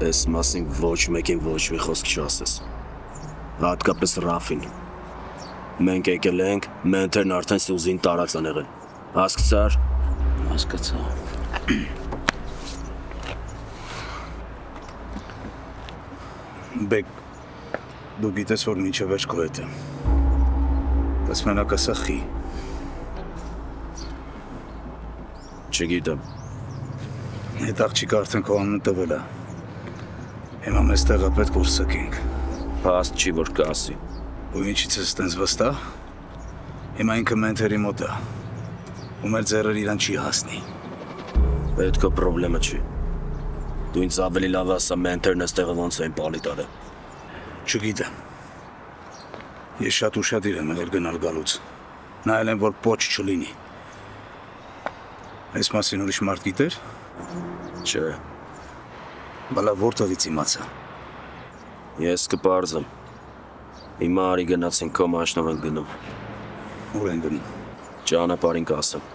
Այս մասին ոչ մեկին ոչ մի խոսք չասես։ Հատկապես Ռաֆին։ Մենք եկել ենք, մենթերն արդեն Սյուզին տարած են եղել։ Հասկացար։ Հասկացա։ Բեկ, դու գիտես, որ մինչև վերջ քո հետ եմ։ Բայց մենակ ասա խի։ Չգիտեմ։ Այդ աղջիկը արդեն քո անունը տվել է։ Հիմա մեզ տեղը պետք որ սկենք։ Փաստ չի, որ կասի։ Ու ինչից ես տենց վստահ։ Հիմա ինքը մենթերի մոտ է։ Ու մեր ձեռերը իրան չի հասնի։ Այդ քո պրոբլեմը չի։ Դու ինձ ավելի լավ ասա մենթերն այստեղը ոնց են պալի տալը։ Չգիտեմ։ Ես շատ ուշադիր եմ եղել գնալ գալուց։ Նայել եմ, որ պոչ չլինի։ Այս մասին ուրիշ մարդ գիտեր։ Չէ, Բալա որտեղից իմացա։ ես կպարզեմ։ Հիմա արի գնացին քո մաշնով են գնում։ Ուր են գնում։ Ճանապարհին կասեմ։